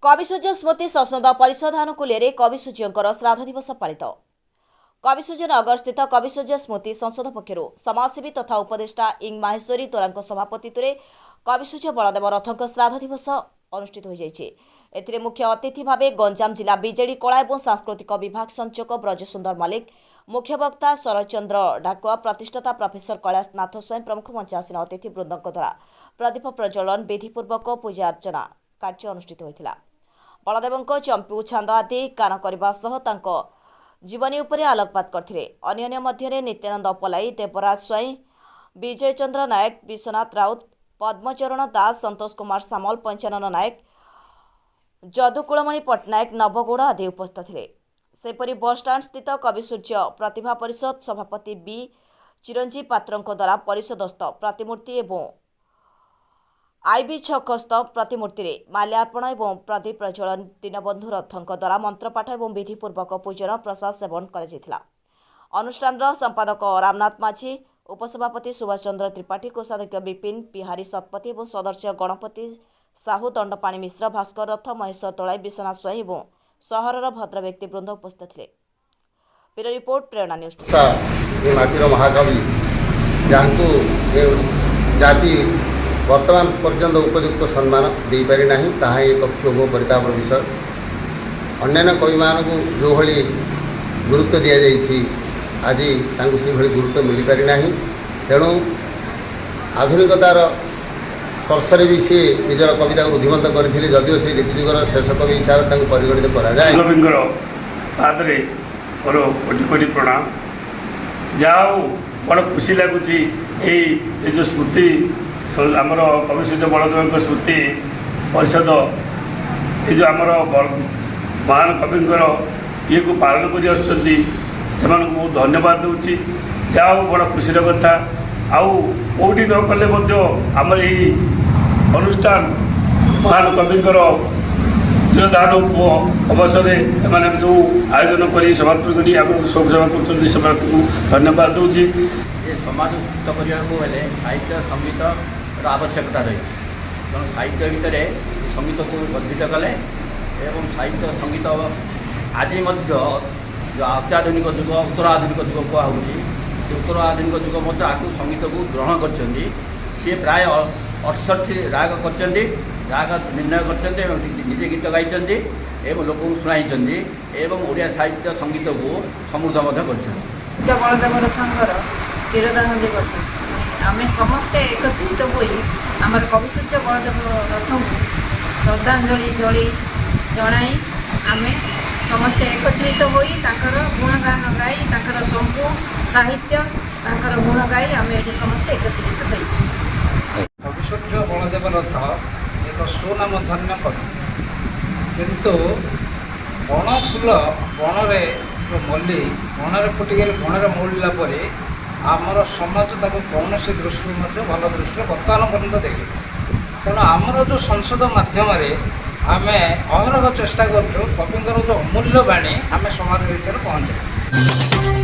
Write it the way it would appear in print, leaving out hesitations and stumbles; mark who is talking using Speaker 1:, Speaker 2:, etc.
Speaker 1: कविसूर्य स्मृति संसद परिषद आनुकूल्य कविसूर्यंकर श्राद्ध दिवस पालित। कविसूर्य नगर स्थित कविसूर्य स्मृति संसद पक्षर समाजसेवी तथा उपदेष्टा इंग माहेश्वरी तोरा सभापतित्व कविसूर्य बलदेव रथों श्राद्ध दिवस अनुष्ठित हो जाए। मुख्य अतिथि भाव गंजाम जिला बीजेडी कला और सांस्कृतिक विभाग संचालक ब्रजसुंदर मल्लिक, मुख्य वक्ता शरद चंद्र डाकुआ, प्रतिष्ठाता प्रोफेसर कैलाश नाथ स्वयं प्रमुख मंच आसीन अतिथि वृंदों द्वारा प्रदीप प्रज्वलन विधिपूर्वक पूजा अर्चना कार्य अनुष्ठित होता। बलदेव चंपू छांद आदि गान करने जीवनी उपरे आलोकपात करथिले। अन्य मध्य नित्यानंद पलाई, देवराज स्वाई, विजय चंद्र नायक, विश्वनाथ राउत, पद्मचरण दास, संतोष कुमार सामल, पंचानन नायक, जदुकुलमणि पट्टनायक, नवगौड़ आदि उपस्थित थे। सेपरी बस स्टाण्ड स्थित कविसूर्य प्रतिभा परिषद सभापति बी चिरंजीव पात्रों द्वारा परिषदस्थ प्रतिमूर्ति एवं आईबी छकस्थ प्रतिमूर्ति माल्यार्पण और प्रदीप प्रज्वलन दीनबंधु रथों द्वारा मंत्रपाठ और विधिपूर्वक पूजन प्रसाद सेवन कर अनुष्ठान संपादक रामनाथ माझी, उपसभापति सुभाष चंद्र त्रिपाठी, कोषाध्यक्ष विपिन बिहारी शतपथी और सदस्य गणपति साहू, दंडपाणी मिश्र, भास्कर रथ, महेश्वर तोलाई, विश्वनाथ स्वाई और सहर भद्र व्यक्तिवृंद उपस्थित थे। ब्यूरो रिपोर्ट, प्रेरणा न्यूज।
Speaker 2: महाकवि जाति वर्तमान पर्यंत उपयुक्त सम्मान दे पारि नाही, ताहा एक क्षोभ परितापर विषय। अन्य कवि मानक जो भली गुरुत्व दि जाइछि आज से भली गुरुत्व मिल पारि नाही। तेणु आधुनिकतार स्पर्शरे भी सी निजर कविता रुद्धिमंत करथिले, जदिओ से रीतिजुगर शेष कवि हिसाब से परिगणित करा जाए।
Speaker 3: कविंकर पादरे मोर कोटि कोटि प्रणाम। जाओ बड़ खुशी लगुच ये जो स्मृति आमर कविसूर्य बलदेव स्मृति परिषद ये जो आमर महान कविंकर ये को पालन कर बहुत धन्यवाद दूची। जाओ बड़ खुशी कथा आउटी न कले आमर यही अनुष्ठान महान कविंकर तिरोधान अवसर एम जो आयोजन कर समापन कर शोक सभा कर धन्यवाद दूची।
Speaker 4: समाज सुस्थ करने साहित्य संगीत आवश्यकता रही तेणु साहित्य भितर संगीत को वर्धित कले एवं साहित्य संगीत आज जो अत्याधुनिक जुग उत्तराधुनिक जुग कहुच्छी से उत्तराधुनिक जुग मध्य आपको संगीत को ग्रहण कर सी प्राय 68 राग कर राग निर्णय कर निजे गीत गाई एवं लोक शुणाई एवं ओडिया साहित्य संगीत को समृद्ध कर
Speaker 5: बलदेव रथंकर तिरोधान दिवस आम समस्ते एकत्रित हो आम कविसूर्य बलदेव रथ को श्रद्धांजलि जनाई आम समस्ते एकत्रित हो गुणगान गाई चंपू साहित्य गुण गाई आम ये समस्ते एकत्रित हो।
Speaker 6: कविसूर्य बलदेव रथ एक सुनाम धन्य कवि किंतु बण फूल बणरे मल्ली बणरे फुटिगले बणरे मौलिला पर आमर समाज ताको कौन सी दृष्टि भल दृष्टि बर्तमान पर्यटन देखे। तेणु आमर जो संसद माध्यम आम अहरह चेष्टा करूँ कविंकर जो अमूल्य बाणी आम समाज भीतर पहुँचे।